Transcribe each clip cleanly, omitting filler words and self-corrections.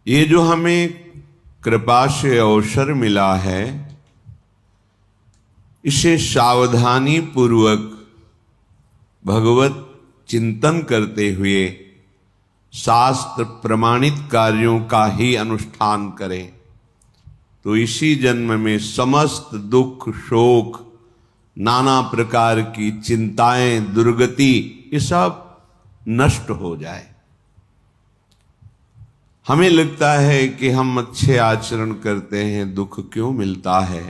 ये जो हमें कृपा से अवसर मिला है, इसे सावधानी पूर्वक भगवत चिंतन करते हुए शास्त्र प्रमाणित कार्यों का ही अनुष्ठान करें तो इसी जन्म में समस्त दुख, शोक, नाना प्रकार की चिंताएं, दुर्गति, ये सब नष्ट हो जाए। हमें लगता है कि हम अच्छे आचरण करते हैं, दुख क्यों मिलता है?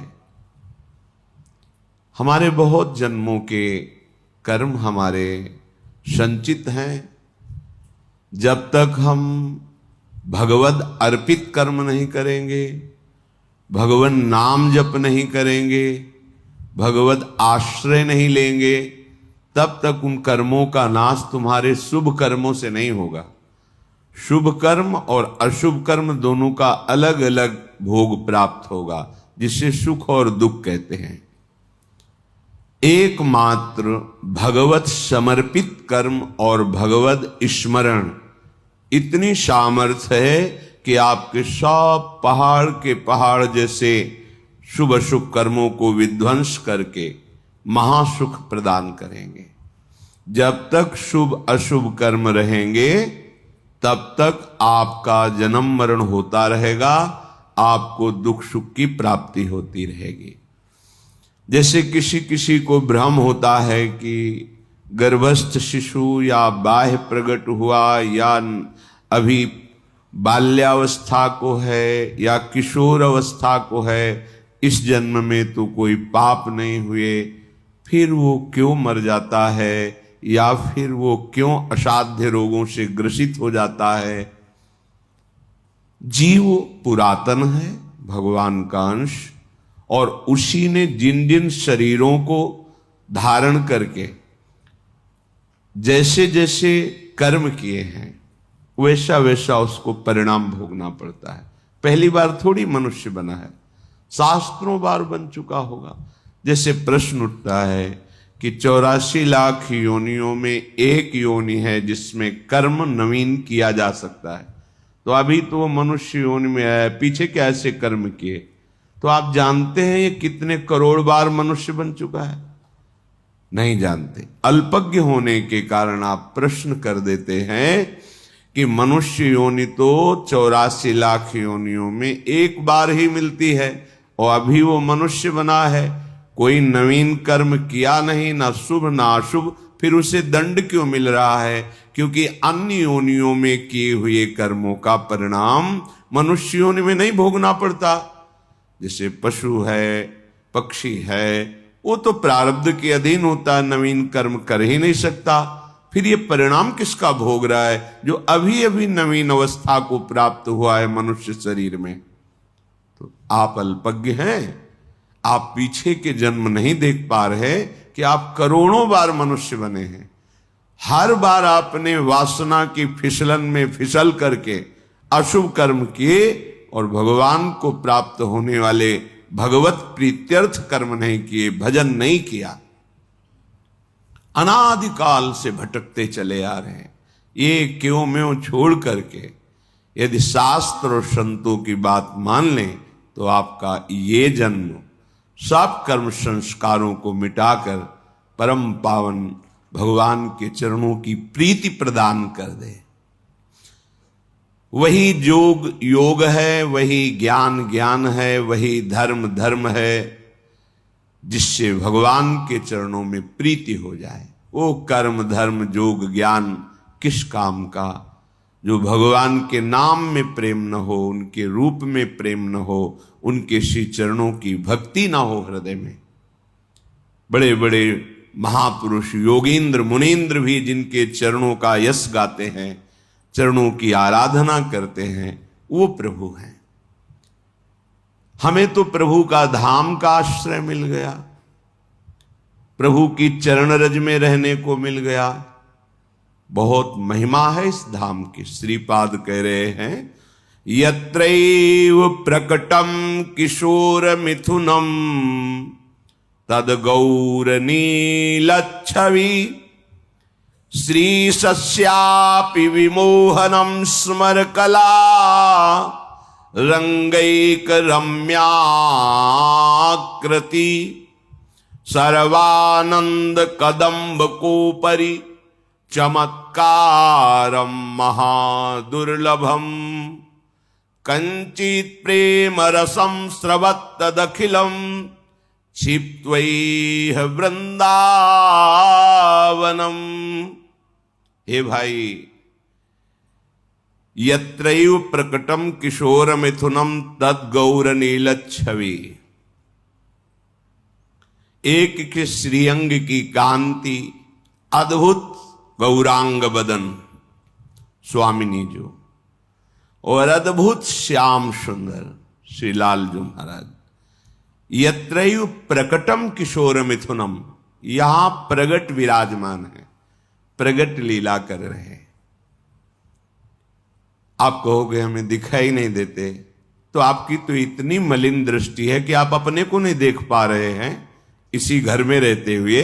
हमारे बहुत जन्मों के कर्म हमारे संचित हैं। जब तक हम भगवद अर्पित कर्म नहीं करेंगे, भगवान नाम जप नहीं करेंगे, भगवत आश्रय नहीं लेंगे, तब तक उन कर्मों का नाश तुम्हारे शुभ कर्मों से नहीं होगा। शुभ कर्म और अशुभ कर्म दोनों का अलग अलग भोग प्राप्त होगा, जिसे सुख और दुख कहते हैं। एकमात्र भगवत समर्पित कर्म और भगवत स्मरण इतनी सामर्थ्य है कि आपके सब पहाड़ के पहाड़ जैसे शुभ अशुभ कर्मों को विध्वंस करके महासुख प्रदान करेंगे। जब तक शुभ अशुभ कर्म रहेंगे तब तक आपका जन्म मरण होता रहेगा, आपको दुख सुख की प्राप्ति होती रहेगी। जैसे किसी किसी को भ्रम होता है कि गर्भस्थ शिशु या बाह्य प्रकट हुआ या अभी बाल्यावस्था को है या किशोर अवस्था को है, इस जन्म में तो कोई पाप नहीं हुए, फिर वो क्यों मर जाता है या फिर वो क्यों असाध्य रोगों से ग्रसित हो जाता है? जीव पुरातन है, भगवान का अंश, और उसी ने जिन जिन शरीरों को धारण करके जैसे जैसे कर्म किए हैं वैसा वैसा उसको परिणाम भोगना पड़ता है। पहली बार थोड़ी मनुष्य बना है, शास्त्रों बार बन चुका होगा। जैसे प्रश्न उठता है कि 84 लाख योनियों में एक योनि है जिसमें कर्म नवीन किया जा सकता है, तो अभी तो वो मनुष्य योनि में है, पीछे क्या ऐसे कर्म किए? तो आप जानते हैं ये कितने करोड़ बार मनुष्य बन चुका है? नहीं जानते। अल्पज्ञ होने के कारण आप प्रश्न कर देते हैं कि मनुष्य योनि तो 84 लाख योनियों में एक बार ही मिलती है और अभी वो मनुष्य बना है, कोई नवीन कर्म किया नहीं, ना शुभ ना अशुभ, फिर उसे दंड क्यों मिल रहा है? क्योंकि अन्य योनियों में किए हुए कर्मों का परिणाम मनुष्य योनि में नहीं भोगना पड़ता। जैसे पशु है, पक्षी है, वो तो प्रारब्ध के अधीन होता है, नवीन कर्म कर ही नहीं सकता। फिर ये परिणाम किसका भोग रहा है? जो अभी अभी नवीन अवस्था को प्राप्त हुआ है मनुष्य शरीर में। तो आप अल्पज्ञ हैं, आप पीछे के जन्म नहीं देख पा रहे कि आप करोड़ों बार मनुष्य बने हैं। हर बार आपने वासना की फिसलन में फिसल करके अशुभ कर्म किए और भगवान को प्राप्त होने वाले भगवत प्रीत्यर्थ कर्म नहीं किए, भजन नहीं किया। अनादिकाल से भटकते चले आ रहे हैं। ये क्यों म्यों छोड़ करके यदि शास्त्र और संतों की बात मान लें तो आपका ये जन्म सब कर्म संस्कारों को मिटाकर परम पावन भगवान के चरणों की प्रीति प्रदान कर दे। वही योग योग है, वही ज्ञान ज्ञान है, वही धर्म धर्म है, जिससे भगवान के चरणों में प्रीति हो जाए। वो कर्म धर्म योग ज्ञान किस काम का जो भगवान के नाम में प्रेम न हो, उनके रूप में प्रेम न हो, उनके श्री चरणों की भक्ति ना हो हृदय में। बड़े बड़े महापुरुष योगींद्र मुनींद्र भी जिनके चरणों का यश गाते हैं, चरणों की आराधना करते हैं, वो प्रभु हैं। हमें तो प्रभु का धाम का आश्रय मिल गया, प्रभु की चरण रज में रहने को मिल गया। बहुत महिमा है इस धाम की। श्रीपाद कह रहे हैं, यत्रैव प्रकटम किशोर मिथुनम तद गौर नीलच्छवि श्री सस्यापि विमोहनम स्मर कला रंगैक रम्याकृति सर्वानंद कदम्ब कोपरि चमत्कारम महादुर्लभम कंचित प्रेम रसम स्रवत्तदखिलम क्षिप्त्वैह वृंदावनम। हे भाई, यत्रैव प्रकटम किशोर मिथुनम तद गौर नीलच्छवि। एक के श्रीअंग की कांति, अद्भुत गौरांग बदन स्वामिनी जो, और अद्भुत श्याम सुंदर श्री लालजू महाराज। यत्रैव प्रकटम किशोर मिथुनम, यहां प्रगट विराजमान है, प्रगट लीला कर रहे हैं। आप कहोगे हमें दिखाई नहीं देते, तो आपकी तो इतनी मलिन दृष्टि है कि आप अपने को नहीं देख पा रहे हैं। इसी घर में रहते हुए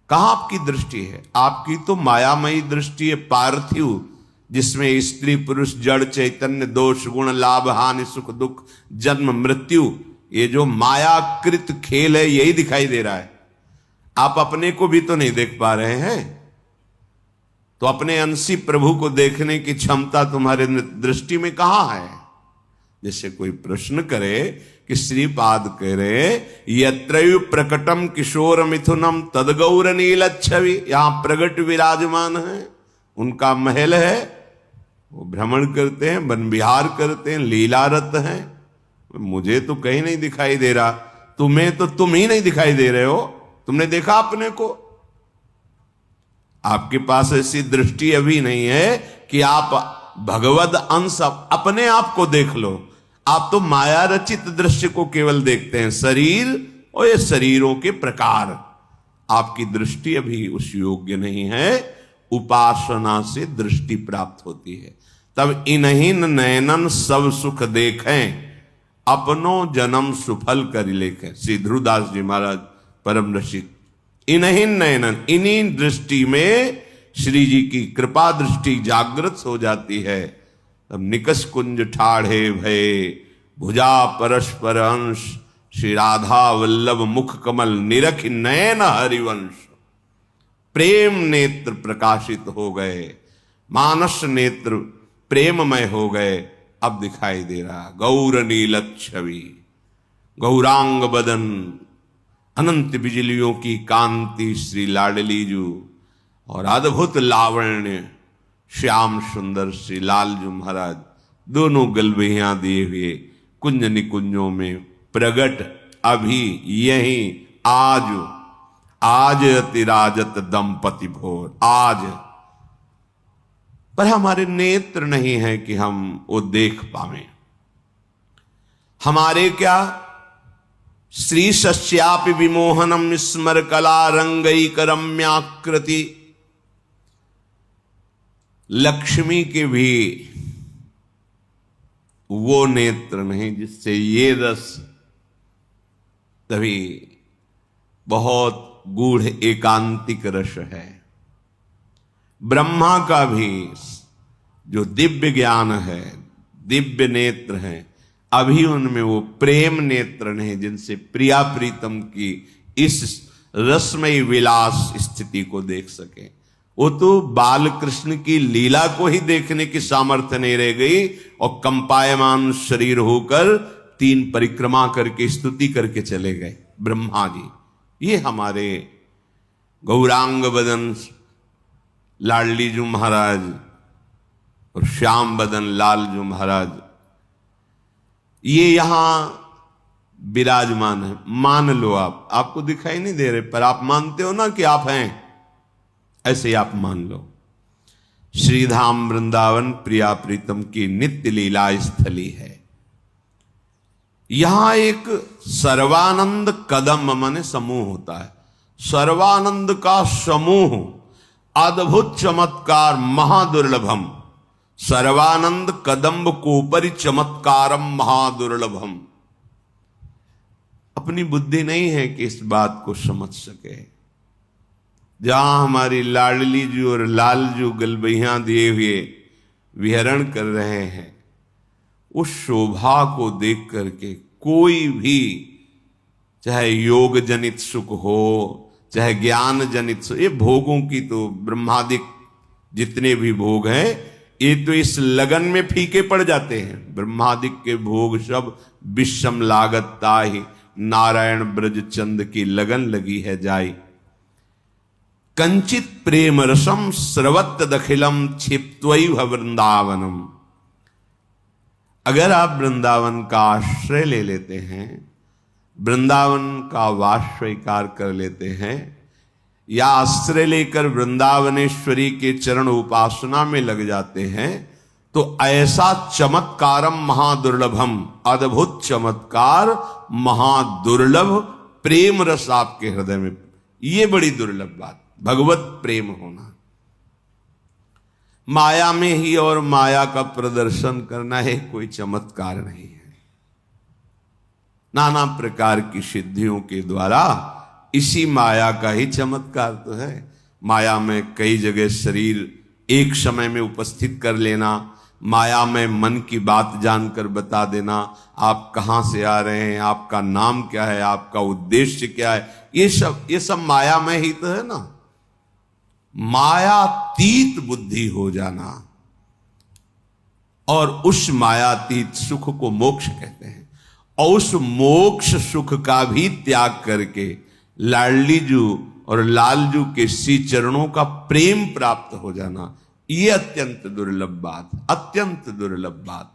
कहां आपकी दृष्टि है? आपकी तो मायामयी दृष्टि है, पार्थिव, जिसमें स्त्री पुरुष जड़ चैतन्य दोष गुण लाभ हानि सुख दुख जन्म मृत्यु, ये जो मायाकृत खेल है यही दिखाई दे रहा है। आप अपने को भी तो नहीं देख पा रहे हैं, तो अपने अंशी प्रभु को देखने की क्षमता तुम्हारे दृष्टि में कहां है? जैसे कोई प्रश्न करे कि श्रीपाद कह रहे यत्रैव प्रकटम किशोर मिथुनम तदगौर नीलच्छवि, यहां प्रगट विराजमान है, उनका महल है, वो भ्रमण करते हैं, वन विहार करते हैं, लीलारत हैं। मुझे तो कहीं नहीं दिखाई दे रहा, तुम्हें तो तुम ही नहीं दिखाई दे रहे हो। तुमने देखा अपने को? आपके पास ऐसी दृष्टि अभी नहीं है कि आप भगवद अंश अपने आप को देख लो। आप तो माया रचित दृश्य को केवल देखते हैं, शरीर और ये शरीरों के प्रकार। आपकी दृष्टि अभी उस योग्य नहीं है। उपासना से दृष्टि प्राप्त होती है। तब इन्हीन नयनन सब सुख देखें, अपनो जन्म सुफल कर लेखें। श्री ध्रुवदास जी महाराज परम रसिक। इन्हीन नयनन, इन्हीं दृष्टि में श्री जी की कृपा दृष्टि जागृत हो जाती है। तब निकस कुंज ठाढ़े भये भुजा परस्पर अंश, श्री राधा वल्लभ मुख कमल निरख नयन हरिवंश। प्रेम नेत्र प्रकाशित हो गए, मानस नेत्र प्रेममय हो गए। अब दिखाई दे रहा गौर नीलच्छवि, गौरांग बदन, अनंत बिजलियों की कांति श्री लाडलीजू, और अद्भुत लावण्य श्याम सुंदर श्री लालजू महाराज, दोनों गलबहियां दिए हुए कुंज निकुंजों में प्रगट अभी यही आज। आज अतिराजत दंपति भोर, आज। पर हमारे नेत्र नहीं है कि हम वो देख पावें। हमारे क्या श्री सस्यापि विमोहनम स्मर कला रंगैक रम्याकृति। लक्ष्मी के भी वो नेत्र नहीं जिससे ये रस तभी बहुत गूढ़ एकांतिक रस है। ब्रह्मा का भी जो दिव्य ज्ञान है, दिव्य नेत्र हैं, अभी उनमें वो प्रेम नेत्र नहीं जिनसे प्रिया प्रीतम की इस रसमयी विलास स्थिति को देख सके। वो तो बाल कृष्ण की लीला को ही देखने की सामर्थ्य नहीं रह गई, और कंपायमान शरीर होकर 3 परिक्रमा करके स्तुति करके चले गए ब्रह्मा जी। ये हमारे गौरांग बदन लाडलीजू महाराज और श्याम बदन लालजू महाराज, ये यहां विराजमान है। मान लो आप, आपको दिखाई नहीं दे रहे पर आप मानते हो ना कि आप हैं, ऐसे आप मान लो। श्रीधाम वृंदावन प्रिया प्रीतम की नित्य लीला स्थली है। यहां एक सर्वानंद कदम माने समूह होता है। सर्वानंद का समूह, अद्भुत चमत्कार, महादुर्लभम। सर्वानंद कदम्ब कोपरि चमत्कारम महादुर्लभम। अपनी बुद्धि नहीं है कि इस बात को समझ सके। जहां हमारी लाडली जी और लालजू गलबैया दिए हुए विहरण कर रहे हैं, उस शोभा को देख करके कोई भी, चाहे योग जनित सुख हो, चाहे ज्ञान जनित सुख, ये भोगों की तो ब्रह्मादिक जितने भी भोग हैं ये तो इस लगन में फीके पड़ जाते हैं। ब्रह्मादिक के भोग सब विषम लागत ताहि, नारायण ब्रज चंद की लगन लगी है जाई। कंचित प्रेम रसम स्रवत दखिलम क्षिप्त्वैव वृंदावनम। अगर आप वृंदावन का आश्रय ले लेते हैं, वृंदावन का वास स्वीकार कर लेते हैं, या आश्रय लेकर वृंदावनेश्वरी के चरण उपासना में लग जाते हैं, तो ऐसा चमत्कारम महादुर्लभम, अद्भुत चमत्कार महादुर्लभ प्रेम रस आपके हृदय में, ये बड़ी दुर्लभ बात, भगवत प्रेम होना। माया में ही और माया का प्रदर्शन करना है कोई चमत्कार नहीं है। नाना प्रकार की सिद्धियों के द्वारा इसी माया का ही चमत्कार तो है। माया में कई जगह शरीर एक समय में उपस्थित कर लेना, माया में मन की बात जानकर बता देना, आप कहां से आ रहे हैं, आपका नाम क्या है, आपका उद्देश्य क्या है, ये सब माया में ही तो है ना। मायातीत बुद्धि हो जाना, और उस मायातीत सुख को मोक्ष कहते हैं। और उस मोक्ष सुख का भी त्याग करके लाडली जू और लालजू के श्री चरणों का प्रेम प्राप्त हो जाना, यह अत्यंत दुर्लभ बात, अत्यंत दुर्लभ बात।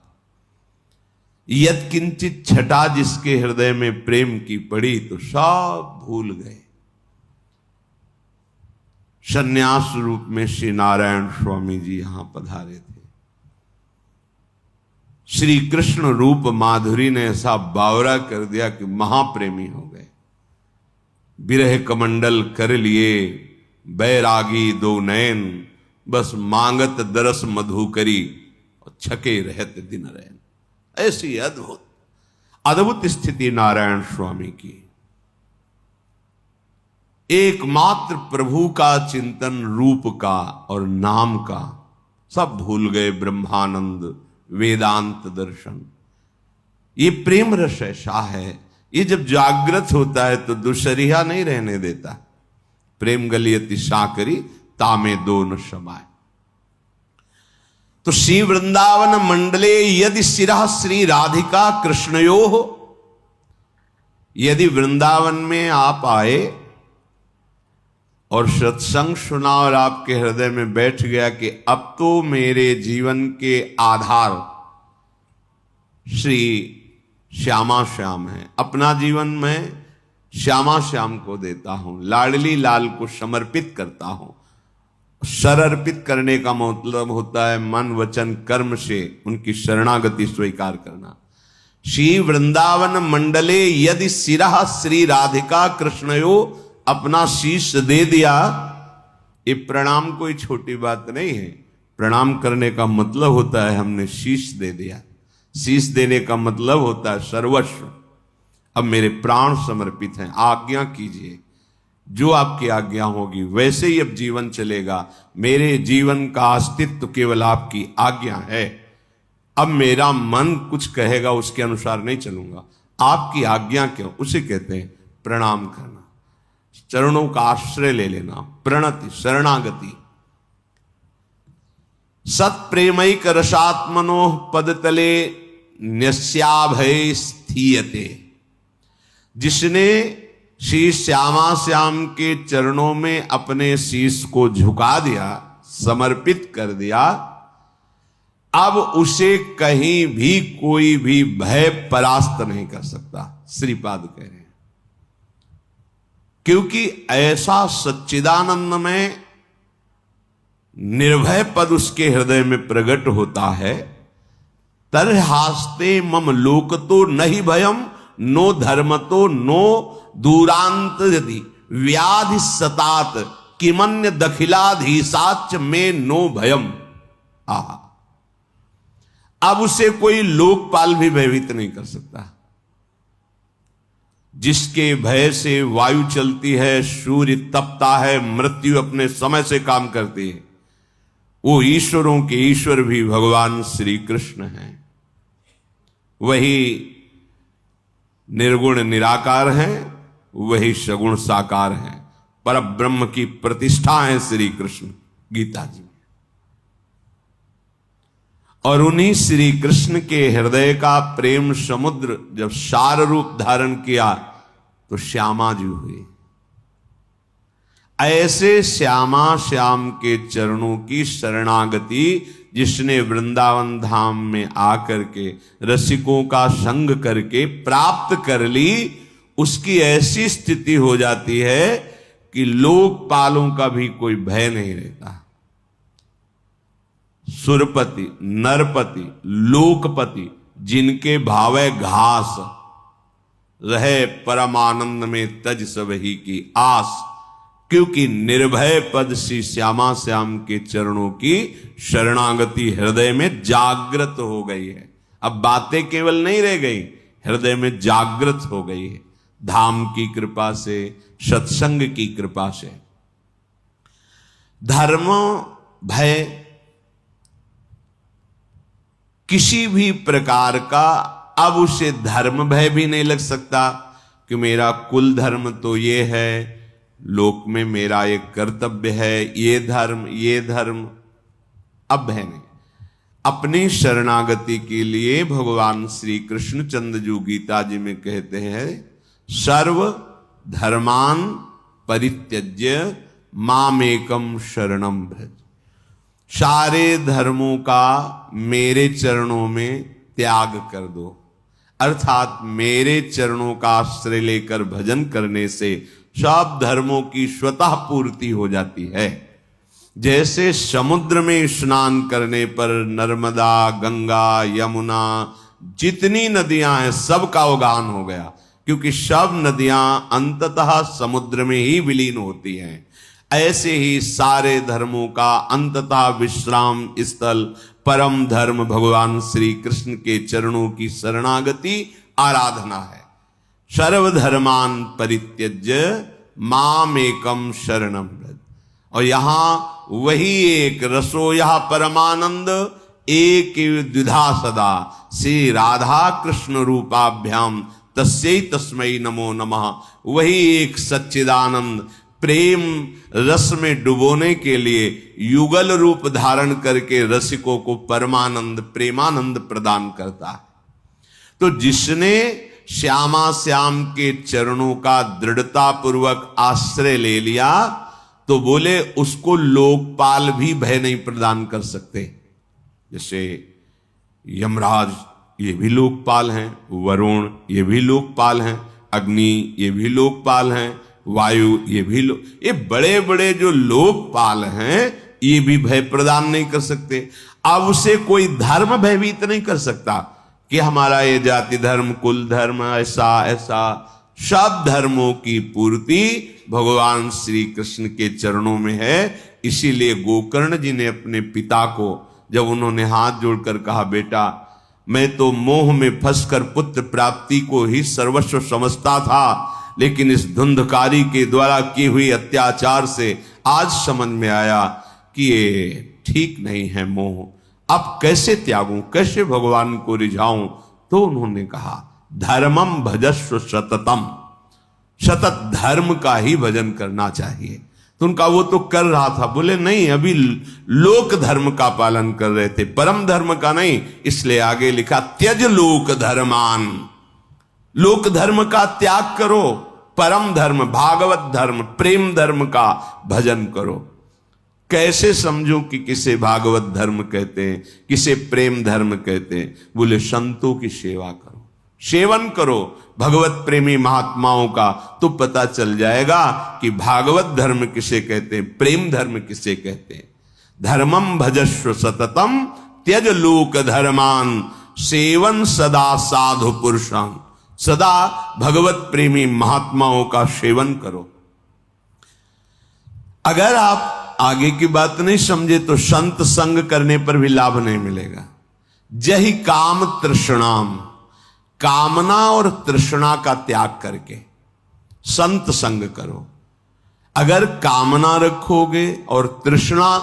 यद किंचित छटा जिसके हृदय में प्रेम की पड़ी तो सब भूल गए। संन्यास रूप में श्री नारायण स्वामी जी यहां पधारे थे। श्री कृष्ण रूप माधुरी ने ऐसा बावरा कर दिया कि महाप्रेमी हो गए। विरह कमंडल कर लिए बैरागी दो नयन, बस मांगत दरस मधु करी और छके रहते दिन रैन। ऐसी अद्भुत अद्भुत स्थिति नारायण स्वामी की। एकमात्र प्रभु का चिंतन, रूप का और नाम का, सब भूल गए। ब्रह्मानंद, वेदांत दर्शन, ये प्रेम रस ऐसा है, ये जब जागृत होता है तो दुशरिया नहीं रहने देता। प्रेम गलियति साकरी तामे दो न समाए। तो श्री वृंदावन मंडले यदि सिरा श्री राधिका कृष्णयो हो, यदि वृंदावन में आप आए और सत्संग सुना और आपके हृदय में बैठ गया कि अब तो मेरे जीवन के आधार श्री श्यामा श्याम है, अपना जीवन में श्यामा श्याम को देता हूं, लाडली लाल को समर्पित करता हूं। शरअर्पित करने का मतलब होता है मन वचन कर्म से उनकी शरणागति स्वीकार करना। श्री वृंदावन मंडले यदि सिरा श्री राधिका कृष्णयो, अपना शीश दे दिया। ये प्रणाम कोई छोटी बात नहीं है। प्रणाम करने का मतलब होता है हमने शीश दे दिया। शीश देने का मतलब होता है सर्वस्व। अब मेरे प्राण समर्पित हैं, आज्ञा कीजिए, जो आपकी आज्ञा होगी वैसे ही अब जीवन चलेगा। मेरे जीवन का अस्तित्व केवल आपकी आज्ञा है। अब मेरा मन कुछ कहेगा उसके अनुसार नहीं चलूंगा, आपकी आज्ञा क्यों, उसे कहते हैं प्रणाम करना, चरणों का आश्रय ले लेना, प्रणति शरणागति। सत्प्रेमैक रसात्मनो पदतले न्यस्याभय स्थीयते। जिसने श्री श्यामा श्याम के चरणों में अपने शीश को झुका दिया, समर्पित कर दिया, अब उसे कहीं भी कोई भी भय परास्त नहीं कर सकता, श्रीपाद कह रहे हैं। क्योंकि ऐसा सच्चिदानंद में निर्भय पद उसके हृदय में प्रकट होता है। तरहास्ते मम लोक तो नहीं भयम, नो धर्म तो नो दूरांत यदि व्याधि सतात किमन्य दखिलाधीसाच में नो भयम। आहा, अब उसे कोई लोकपाल भी भयभीत नहीं कर सकता। जिसके भय से वायु चलती है, सूर्य तपता है, मृत्यु अपने समय से काम करती है, वो ईश्वरों के ईश्वर भी भगवान श्री कृष्ण हैं। वही निर्गुण निराकार हैं, वही सगुण साकार हैं, पर ब्रह्म की प्रतिष्ठा है श्री कृष्ण गीता जी में। और उन्हीं श्री कृष्ण के हृदय का प्रेम समुद्र जब सार रूप धारण किया तो श्यामा जी हुई। ऐसे श्यामा श्याम के चरणों की शरणागति जिसने वृंदावन धाम में आकर के रसिकों का संग करके प्राप्त कर ली, उसकी ऐसी स्थिति हो जाती है कि लोकपालों का भी कोई भय नहीं रहता। सुरपति, नरपति, लोकपति जिनके भावे घास रहे, परमानंद में तज सबही की आस, क्योंकि निर्भय पद श्री श्यामा श्याम के चरणों की शरणागति हृदय में जागृत हो गई है। अब बातें केवल नहीं रह गई, हृदय में जागृत हो गई है, धाम की कृपा से, सत्संग की कृपा से। धर्म भय किसी भी प्रकार का अब उसे धर्म भय भी नहीं लग सकता कि मेरा कुल धर्म तो ये है, लोक में मेरा एक कर्तव्य है, ये धर्म अब भय नहीं। अपनी शरणागति के लिए भगवान श्री कृष्ण चंद्रजू गीता जी में कहते हैं, सर्व धर्मान परित्यज्य मामेकम शरणम व्रज। सारे धर्मों का मेरे चरणों में त्याग कर दो, अर्थात मेरे चरणों का आश्रय लेकर भजन करने से सब धर्मों की स्वतः पूर्ति हो जाती है। जैसे समुद्र में स्नान करने पर नर्मदा, गंगा, यमुना, जितनी नदियां हैं सबका उद्गम हो गया, क्योंकि सब नदियां अंततः समुद्र में ही विलीन होती हैं। ऐसे ही सारे धर्मों का अंततः विश्राम स्थल परम धर्म भगवान श्री कृष्ण के चरणों की शरणागति आराधना है। सर्वधर्मान परित्यज्य माम एकम शरणम व्रज। और यहां वही एक रसो यह परमानंद एक द्विधा सदा श्री राधा कृष्ण रूपाभ्याम तस्यै तस्मै नमो नमः। वही एक सच्चिदानंद प्रेम रस में डुबोने के लिए युगल रूप धारण करके रसिकों को परमानंद प्रेमानंद प्रदान करता है। तो जिसने श्यामा श्याम के चरणों का दृढ़ता पूर्वक आश्रय ले लिया, तो बोले उसको लोकपाल भी भय नहीं प्रदान कर सकते। जैसे यमराज ये भी लोकपाल हैं, वरुण ये भी लोकपाल हैं, अग्नि ये भी लोकपाल हैं, वायु ये भी ये बड़े बड़े जो लोकपाल हैं ये भी भय प्रदान नहीं कर सकते। अब उसे कोई धर्म भयभीत नहीं कर सकता कि हमारा ये जाति धर्म, कुल धर्म, ऐसा सब धर्मों की पूर्ति भगवान श्री कृष्ण के चरणों में है। इसीलिए गोकर्ण जी ने अपने पिता को जब उन्होंने हाथ जोड़कर कहा, बेटा मैं तो मोह में फंसकर पुत्र प्राप्ति को ही सर्वस्व समझता था, लेकिन इस धुंधकारी के द्वारा की हुई अत्याचार से आज समझ में आया कि ये ठीक नहीं है मोह, अब कैसे त्यागूं, कैसे भगवान को रिझाऊं। तो उन्होंने कहा धर्मम भजस्व सततम, सतत धर्म का ही भजन करना चाहिए। तो उनका वो तो कर रहा था, बोले नहीं अभी लोक धर्म का पालन कर रहे थे, परम धर्म का नहीं। इसलिए आगे लिखा त्यज लोक धर्मान, लोक धर्म का त्याग करो, परम धर्म भागवत धर्म प्रेम धर्म का भजन करो। कैसे समझो कि किसे भागवत धर्म कहते हैं, किसे प्रेम धर्म कहते हैं? बोले संतों की सेवा करो, सेवन करो भगवत प्रेमी महात्माओं का, तो पता चल जाएगा कि भागवत धर्म किसे कहते हैं, प्रेम धर्म किसे कहते हैं। धर्मम भजस्व सततम त्यज लोक धर्मान सेवन सदा साधु पुरुषां, सदा भगवत प्रेमी महात्माओं का सेवन करो। अगर आप आगे की बात नहीं समझे तो संत संग करने पर भी लाभ नहीं मिलेगा। जहि काम तृष्णाम, कामना और तृष्णा का त्याग करके संत संग करो। अगर कामना रखोगे और तृष्णा,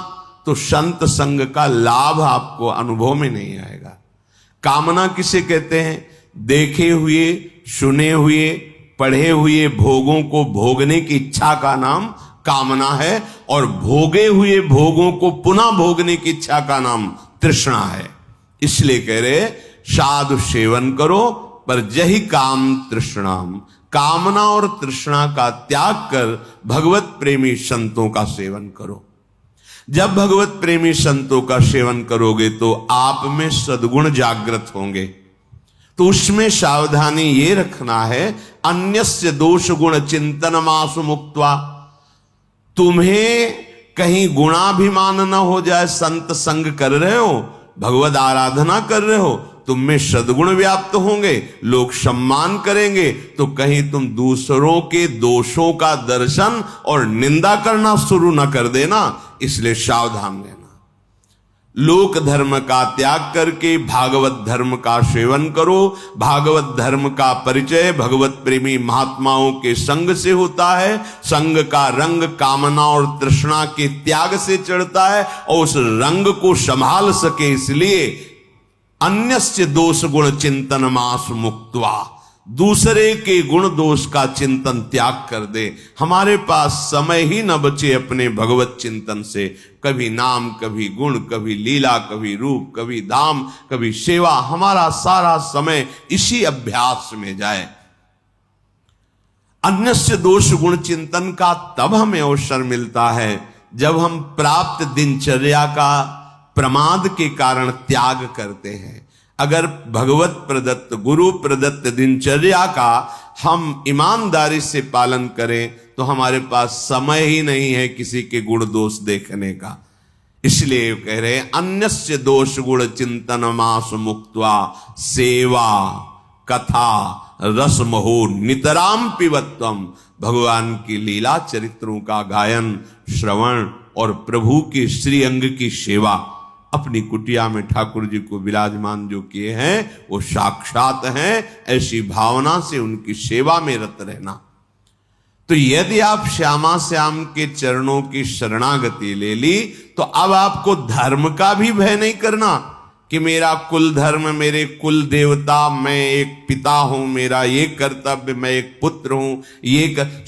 तो संत संग का लाभ आपको अनुभव में नहीं आएगा। कामना किसे कहते हैं? देखे हुए, सुने हुए, पढ़े हुए भोगों को भोगने की इच्छा का नाम कामना है, और भोगे हुए भोगों को पुनः भोगने की इच्छा का नाम तृष्णा है। इसलिए कह रहे साधु सेवन करो, पर जही काम तृष्णाम, कामना और तृष्णा का त्याग कर भगवत प्रेमी संतों का सेवन करो। जब भगवत प्रेमी संतों का सेवन करोगे तो आप में सद्गुण जागृत होंगे। तो उसमें सावधानी ये रखना है, अन्यस्य दोष गुण चिंतनमासु मुक्त्वा, तुम्हें कहीं गुणाभिमान न हो जाए। संत संग कर रहे हो, भगवत आराधना कर रहे हो, तुम में सद्गुण व्याप्त होंगे, लोग सम्मान करेंगे, तो कहीं तुम दूसरों के दोषों का दर्शन और निंदा करना शुरू न कर देना। इसलिए सावधान रहना। लोक धर्म का त्याग करके भागवत धर्म का सेवन करो। भागवत धर्म का परिचय भगवत प्रेमी महात्माओं के संग से होता है। संग का रंग कामना और तृष्णा के त्याग से चढ़ता है, और उस रंग को संभाल सके इसलिए अन्यस्य दोष गुण चिंतन मास मुक्त्वा, दूसरे के गुण दोष का चिंतन त्याग कर दे। हमारे पास समय ही न बचे अपने भगवत चिंतन से। कभी नाम, कभी गुण, कभी लीला, कभी रूप, कभी धाम, कभी सेवा, हमारा सारा समय इसी अभ्यास में जाए। अन्यस्य दोष गुण चिंतन का तब हमें अवसर मिलता है जब हम प्राप्त दिनचर्या का प्रमाद के कारण त्याग करते हैं। अगर भगवत प्रदत्त, गुरु प्रदत्त दिनचर्या का हम ईमानदारी से पालन करें तो हमारे पास समय ही नहीं है किसी के गुण दोष देखने का। इसलिए कह रहे अन्यस्य दोष गुण चिंतन मास मुक्त्वा सेवा कथा रस महो नितराम पिबत्वम, भगवान की लीला चरित्रों का गायन, श्रवण और प्रभु के श्री अंग की सेवा। अपनी कुटिया में ठाकुर जी को विराजमान जो किए हैं वो साक्षात हैं, ऐसी भावना से उनकी सेवा में रत रहना। तो यदि आप श्यामा श्याम के चरणों की शरणागति ले ली तो अब आपको धर्म का भी भय नहीं करना कि मेरा कुल धर्म, मेरे कुल देवता, मैं एक पिता हूं, मेरा ये कर्तव्य, मैं एक पुत्र हूं,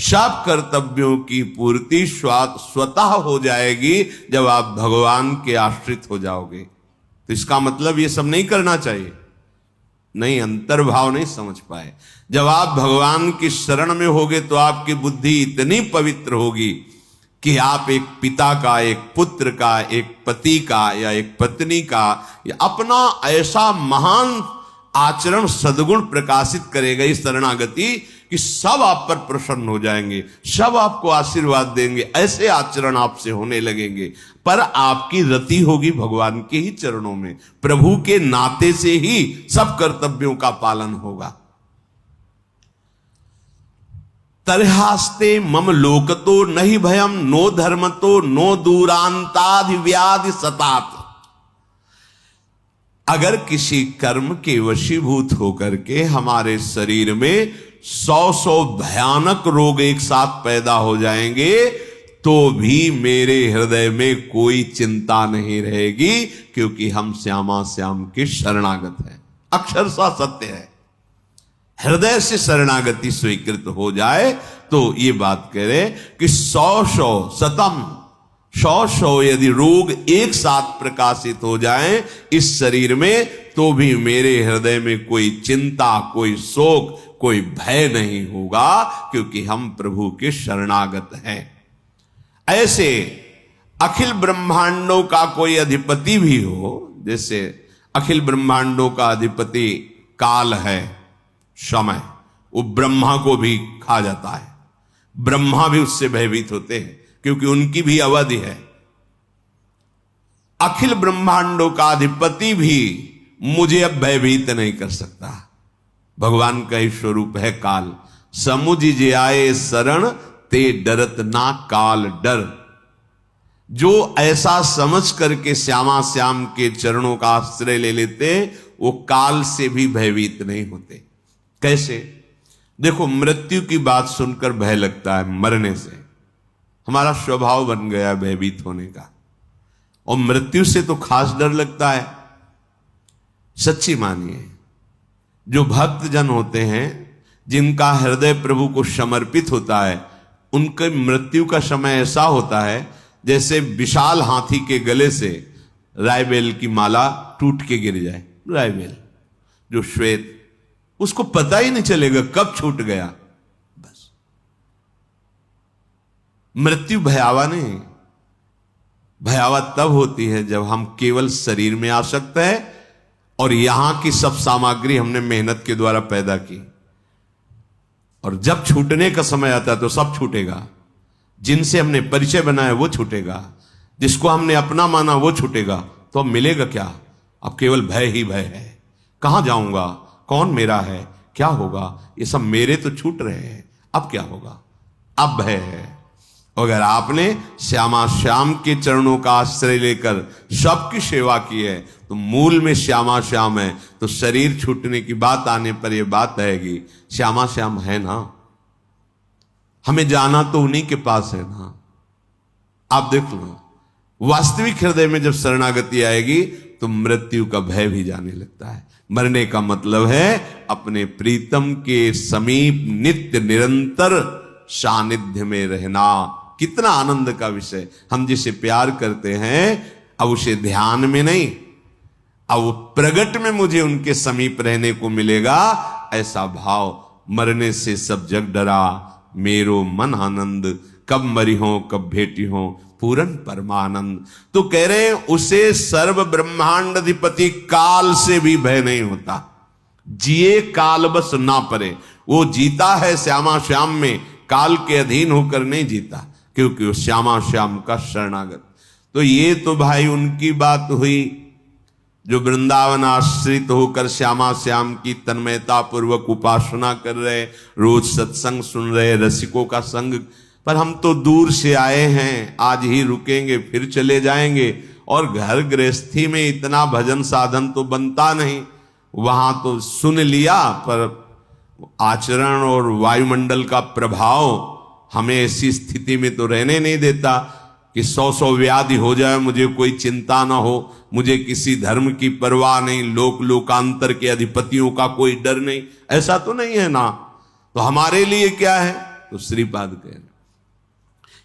सब कर्तव्यों की पूर्ति स्वतः हो जाएगी जब आप भगवान के आश्रित हो जाओगे। तो इसका मतलब ये सब नहीं करना चाहिए, नहीं, अंतर्भाव नहीं समझ पाए। जब आप भगवान की शरण में होगे तो आपकी बुद्धि इतनी पवित्र होगी कि आप एक पिता का, एक पुत्र का, एक पति का या एक पत्नी का या अपना ऐसा महान आचरण सद्गुण प्रकाशित करेगा इस शरणागति कि सब आप पर प्रसन्न हो जाएंगे, सब आपको आशीर्वाद देंगे, ऐसे आचरण आपसे होने लगेंगे। पर आपकी रति होगी भगवान के ही चरणों में, प्रभु के नाते से ही सब कर्तव्यों का पालन होगा। तरहास्ते मम लोकतो नहीं भयम नो धर्मतो नो दूरांताधि व्याधि सतात। अगर किसी कर्म के वशीभूत होकर के हमारे शरीर में 100 भयानक रोग एक साथ पैदा हो जाएंगे तो भी मेरे हृदय में कोई चिंता नहीं रहेगी, क्योंकि हम श्यामा श्याम के शरणागत हैं। अक्षरशः सत्य है। हृदय से शरणागति स्वीकृत हो जाए तो ये बात कह रहे कि 100 यदि रोग एक साथ प्रकाशित हो जाएं इस शरीर में तो भी मेरे हृदय में कोई चिंता, कोई शोक, कोई भय नहीं होगा, क्योंकि हम प्रभु के शरणागत हैं। ऐसे अखिल ब्रह्मांडों का कोई अधिपति भी हो, जैसे अखिल ब्रह्मांडों का अधिपति काल है, समय, वो ब्रह्मा को भी खा जाता है। ब्रह्मा भी उससे भयभीत होते हैं क्योंकि उनकी भी अवधि है। अखिल ब्रह्मांडों का अधिपति भी मुझे अब भयभीत नहीं कर सकता। भगवान का ही स्वरूप है काल। समुझ जे आए शरण ते डरत ना काल डर। जो ऐसा समझ करके श्यामा श्याम के चरणों का आश्रय ले लेते वो काल से भी भयभीत नहीं होते। कैसे? देखो, मृत्यु की बात सुनकर भय लगता है, मरने से हमारा स्वभाव बन गया भयभीत होने का, और मृत्यु से तो खास डर लगता है। सच्ची मानिए, जो भक्त जन होते हैं, जिनका हृदय प्रभु को समर्पित होता है, उनके मृत्यु का समय ऐसा होता है जैसे विशाल हाथी के गले से रायबेल की माला टूट के गिर जाए। रायबेल जो श्वेत, उसको पता ही नहीं चलेगा कब छूट गया। बस मृत्यु भयावा नहीं, भयावा तब होती है जब हम केवल शरीर में आसक्त है और यहां की सब सामग्री हमने मेहनत के द्वारा पैदा की, और जब छूटने का समय आता है तो सब छूटेगा। जिनसे हमने परिचय बनाया वो छूटेगा, जिसको हमने अपना माना वो छूटेगा, तो अब मिलेगा क्या? अब केवल भय ही भय है। कहां जाऊंगा, कौन मेरा है, क्या होगा, ये सब मेरे तो छूट रहे हैं, अब क्या होगा? अब भय है। अगर आपने श्यामा श्याम के चरणों का आश्रय लेकर सबकी सेवा की है, तो मूल में श्यामा श्याम है, तो शरीर छूटने की बात आने पर यह बात आएगी, श्यामा श्याम है ना, हमें जाना तो उन्हीं के पास है ना। आप देख लो, वास्तविक हृदय में जब शरणागति आएगी तो मृत्यु का भय भी जाने लगता है। मरने का मतलब है अपने प्रीतम के समीप नित्य निरंतर सानिध्य में रहना। कितना आनंद का विषय। हम जिसे प्यार करते हैं, अब उसे ध्यान में नहीं, अब प्रगट में मुझे उनके समीप रहने को मिलेगा, ऐसा भाव। मरने से सब जग डरा, मेरो मन आनंद, कब मरी हो कब भेटी हो, पूरन परमानंद। तो कह रहे हैं उसे सर्व ब्रह्मांड अधिपति काल से भी भय नहीं होता। जिए काल बस ना परे। वो जीता है श्यामा श्याम में, काल के अधीन होकर नहीं जीता, क्योंकि वो श्यामा श्याम का शरणागत। तो ये तो भाई उनकी बात हुई जो वृंदावन आश्रित होकर श्यामा श्याम की तन्मयता पूर्वक उपासना कर रहे, रोज सत्संग सुन रहे, रसिकों का संग। पर हम तो दूर से आए हैं, आज ही रुकेंगे फिर चले जाएंगे, और घर गृहस्थी में इतना भजन साधन तो बनता नहीं। वहां तो सुन लिया, पर आचरण और वायुमंडल का प्रभाव हमें ऐसी स्थिति में तो रहने नहीं देता कि 100 व्याधि हो जाए, मुझे कोई चिंता ना हो, मुझे किसी धर्म की परवाह नहीं, लोकांतर के अधिपतियों का कोई डर नहीं। ऐसा तो नहीं है ना। तो हमारे लिए क्या है? तो श्रीपाद कह रहे,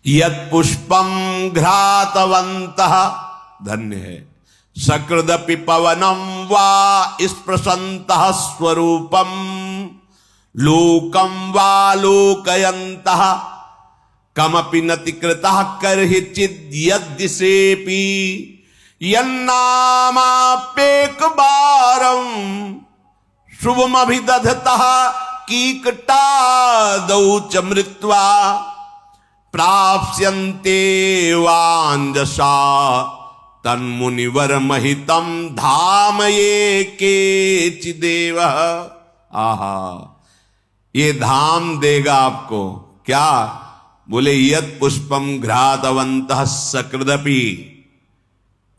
यत् पुष्पम घ्रातवन्तः, धन्य है, सकृदपि पवनम वा स्पृशन्तः स्वरूपम, लोकम वा लोकयन्तः, कमपि नति कृतः करहि चिद्यद्दिशेपि, यन्नामाप्येक बारं शुभमभिदधतः कीकटादौ च मृत्वा, प्राप्स्यन्ते वाञ्जसा तन्मुनिवर महितं धाम ये केचिदेव। आहा, ये धाम देगा आपको क्या? बोले यत् पुष्पम घ्रातवन्तः सकृदपि,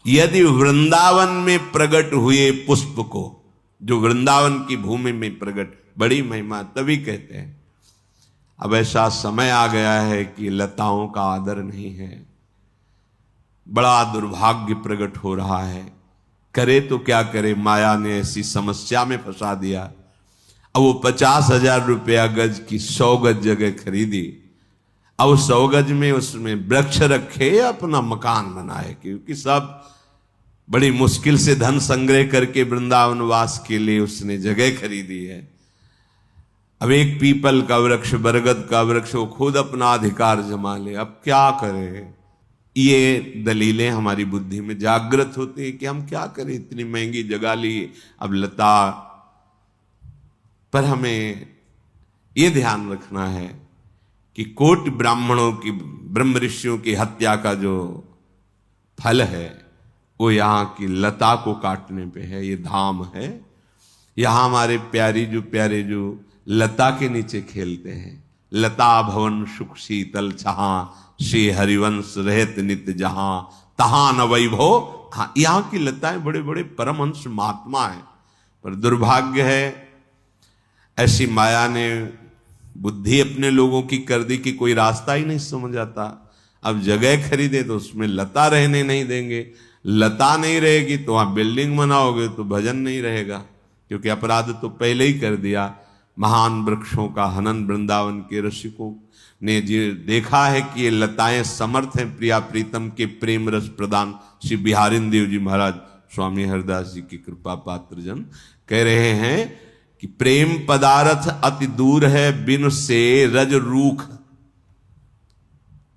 यदि वृंदावन में प्रकट हुए पुष्प को, जो वृंदावन की भूमि में प्रकट, बड़ी महिमा, तभी कहते हैं। अब ऐसा समय आ गया है कि लताओं का आदर नहीं है, बड़ा दुर्भाग्य प्रकट हो रहा है। करे तो क्या करे, माया ने ऐसी समस्या में फंसा दिया। अब वो 50,000 रुपया गज की 100 गज जगह खरीदी, अब 100 गज में उसमें वृक्ष रखे या अपना मकान बनाए, क्योंकि सब बड़ी मुश्किल से धन संग्रह करके वृंदावन वास के लिए उसने जगह खरीदी है। अब एक पीपल का वृक्ष, बरगद का वृक्ष, वो खुद अपना अधिकार जमा ले, अब क्या करें? ये दलीलें हमारी बुद्धि में जागृत होती है कि हम क्या करें, इतनी महंगी जगह ली, अब लता। पर हमें ये ध्यान रखना है कि कोटि ब्राह्मणों की, ब्रह्म ऋषियों की हत्या का जो फल है वो यहाँ की लता को काटने पे है। ये धाम है। यहाँ हमारे प्यारे जो लता के नीचे खेलते हैं, लता भवन सुख शीतल छहा, श्री हरिवंश रहत नित्य जहां, तहां न वैभव। हाँ, यहाँ की लताएं बड़े बड़े परमहंस महात्मा है, पर दुर्भाग्य है ऐसी माया ने बुद्धि अपने लोगों की कर दी कि कोई रास्ता ही नहीं समझ आता। अब जगह खरीदे तो उसमें लता रहने नहीं देंगे, लता नहीं रहेगी तो वहां बिल्डिंग बनाओगे तो भजन नहीं रहेगा, क्योंकि अपराध तो पहले ही कर दिया। महान वृक्षों का हनन वृंदावन के रसिकों ने जी देखा है कि ये लताएं समर्थ हैं प्रिया प्रीतम के प्रेम रस प्रदान। श्री बिहारिन देव जी महाराज स्वामी हरदास जी की कृपा पात्र जन कह रहे हैं कि प्रेम पदार्थ अति दूर है बिन से रज रूख।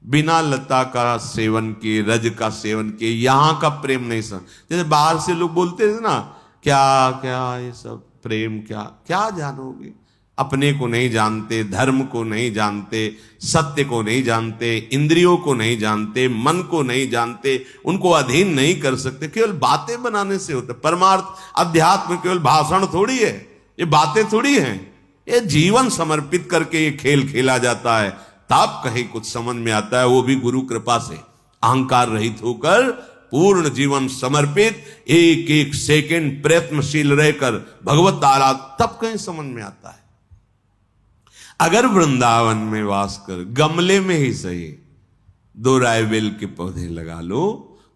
बिना लता का सेवन के, रज का सेवन के यहां का प्रेम नहीं समझ। जैसे बाहर से लोग बोलते थे ना, क्या क्या ये सब प्रेम, क्या क्या जानोगे, अपने को नहीं जानते, धर्म को नहीं जानते, सत्य को नहीं जानते, इंद्रियों को नहीं जानते, मन को नहीं जानते, उनको अधीन नहीं कर सकते। केवल बातें बनाने से होता। परमार्थ अध्यात्म केवल भाषण थोड़ी है, ये बातें थोड़ी हैं, ये जीवन समर्पित करके ये खेल खेला जाता है, तब कहीं कुछ समझ में आता है, वो भी गुरु कृपा से अहंकार रहित होकर पूर्ण जीवन समर्पित, एक एक सेकंड प्रयत्नशील रहकर भगवत आराधना, तब कहीं समझ में आता है। अगर वृंदावन में वास कर गमले में ही सही 2 रायबेल के पौधे लगा लो,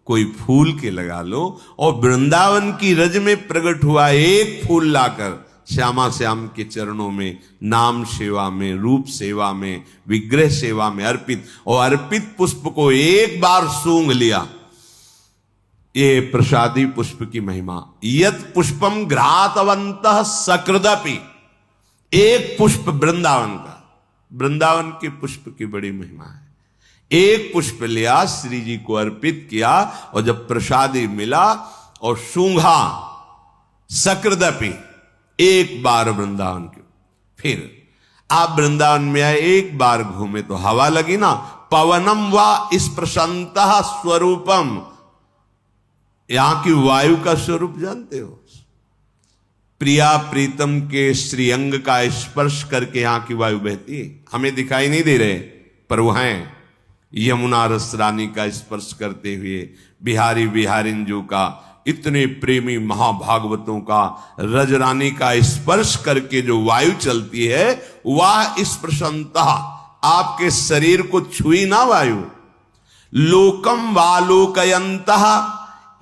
कोई फूल के लगा लो, और वृंदावन की रज में प्रकट हुआ एक फूल लाकर श्यामा श्याम के चरणों में नाम सेवा में, रूप सेवा में, विग्रह सेवा में अर्पित, और अर्पित पुष्प को एक बार सूंघ लिया, ये प्रसादी पुष्प की महिमा। यत पुष्पम घ्रातवंतः सकृदपि, एक पुष्प वृंदावन का, वृंदावन के पुष्प की बड़ी महिमा है। एक पुष्प लिया, श्री जी को अर्पित किया, और जब प्रसादी मिला और सूंघा, सकृदपि, एक बार वृंदावन के, फिर आप वृंदावन में आए, एक बार घूमे तो हवा लगी ना, पवनम वा स्पृशंतः स्वरूपम, यहां की वायु का स्वरूप जानते हो? प्रिया प्रीतम के श्रीअंग का स्पर्श करके यहां की वायु बहती है, हमें दिखाई नहीं दे रहे पर वो हैं। यमुना रस रानी का स्पर्श करते हुए, बिहारी बिहारिन जो का, इतने प्रेमी महाभागवतों का रज रानी का स्पर्श करके जो वायु चलती है, वह स्पर्शंता आपके शरीर को छुई ना वायु। लोकम वालोकयंतः,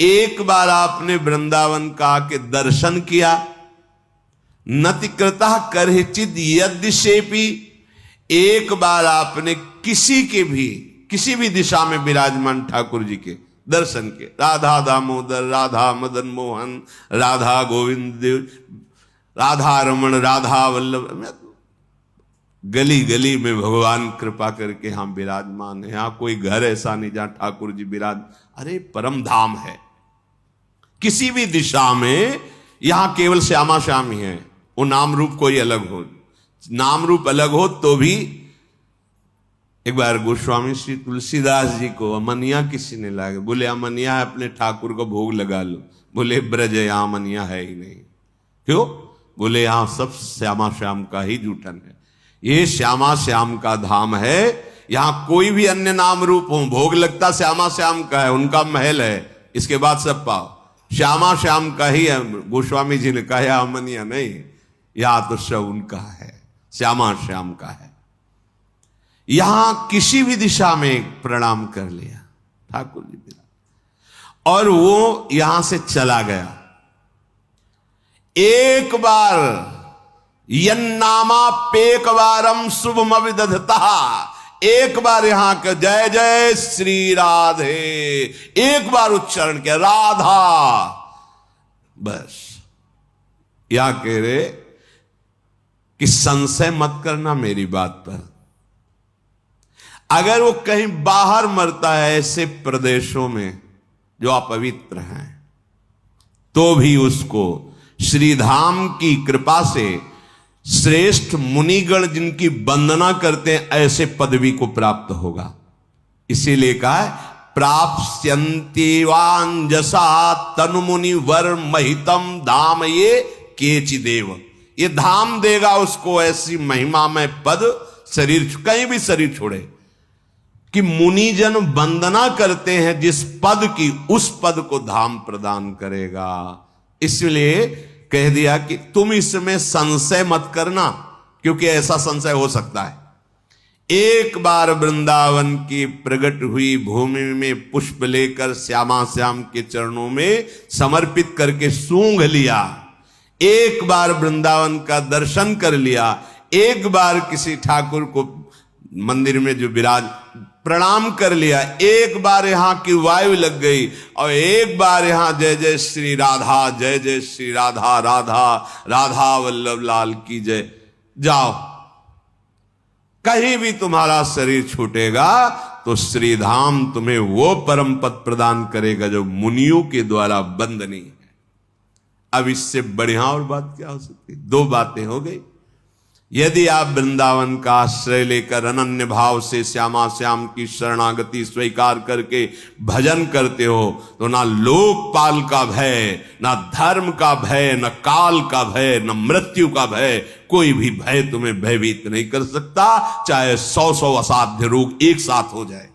एक बार आपने वृंदावन का आके दर्शन किया, नतिकृतः करहिचिद यद्यशेपि, एक बार आपने किसी भी दिशा में विराजमान ठाकुर जी के दर्शन के, राधा दामोदर, राधा मदन मोहन, राधा गोविंद, राधा रमण, राधा वल्लभ, गली गली में भगवान कृपा करके हम विराजमान है। यहां कोई घर ऐसा नहीं जहां ठाकुर जी विराज, अरे परम धाम है। किसी भी दिशा में यहां केवल श्यामा श्याम ही है, वो नाम रूप कोई अलग हो, नाम रूप अलग हो तो भी। एक बार गोस्वामी श्री तुलसीदास जी को अमनिया किसी ने लाया, बोले अमनिया है, अपने ठाकुर को भोग लगा लो। बोले ब्रज यहां अमनिया है ही नहीं। क्यों? बोले यहां सब श्यामा श्याम का ही जूठन है, ये श्यामा श्याम का धाम है, यहां कोई भी अन्य नाम रूप हो, भोग लगता श्यामा श्याम का है, उनका महल है, इसके बाद सब पाओ श्यामा श्याम का ही है। गोस्वामी जी ने कहा अमनिया नहीं, या तो सब उनका है, श्यामा श्याम का है। यहां किसी भी दिशा में प्रणाम कर लिया ठाकुर जी बिना, और वो यहां से चला गया। एक बार यन्नामा पेक बारम शुभम विदधता, एक बार यहां का जय जय श्री राधे, एक बार उच्चारण किया राधा, बस। या कह रहे कि संशय मत करना मेरी बात पर, अगर वो कहीं बाहर मरता है ऐसे प्रदेशों में जो अपवित्र हैं, तो भी उसको श्रीधाम की कृपा से श्रेष्ठ मुनिगण जिनकी वंदना करते हैं ऐसे पदवी को प्राप्त होगा। इसीलिए कहा है प्राप्स्यन्ति वांजसा तनु मुनि वर महितम धाम ये केचिदेव, ये धाम देगा उसको ऐसी महिमा में पद, शरीर कहीं भी शरीर छोड़े, कि मुनिजन वंदना करते हैं जिस पद की, उस पद को धाम प्रदान करेगा। इसलिए कह दिया कि तुम इसमें संशय मत करना, क्योंकि ऐसा संशय हो सकता है। एक बार वृंदावन की प्रकट हुई भूमि में पुष्प लेकर श्यामा श्याम के चरणों में समर्पित करके सूंघ लिया, एक बार वृंदावन का दर्शन कर लिया, एक बार किसी ठाकुर को मंदिर में जो विराज प्रणाम कर लिया, एक बार यहां की वायु लग गई और एक बार यहां जय जय श्री राधा, जय जय श्री राधा, राधा राधा वल्लभ लाल की जय, जाओ। कहीं भी तुम्हारा शरीर छूटेगा तो श्रीधाम तुम्हें वो परम पद प्रदान करेगा जो मुनियों के द्वारा बंद नहीं है। अब इससे बढ़िया और बात क्या हो सकती? दो बातें हो गई। यदि आप वृंदावन का आश्रय लेकर अनन्य भाव से श्यामा श्याम की शरणागति स्वीकार करके भजन करते हो तो ना लोकपाल का भय, ना धर्म का भय, न काल का भय, न मृत्यु का भय, कोई भी भय तुम्हें भयभीत नहीं कर सकता, चाहे 100 असाध्य रोग एक साथ हो जाए।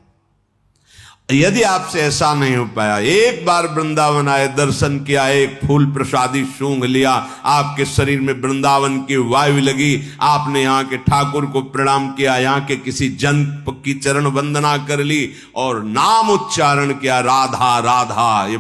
यदि आपसे ऐसा नहीं हो पाया, एक बार वृंदावन आए, दर्शन किया, एक फूल प्रसादी सूंघ लिया, आपके शरीर में वृंदावन की वायु लगी, आपने यहाँ के ठाकुर को प्रणाम किया, यहाँ के किसी जन की चरण वंदना कर ली और नाम उच्चारण किया राधा राधा, ये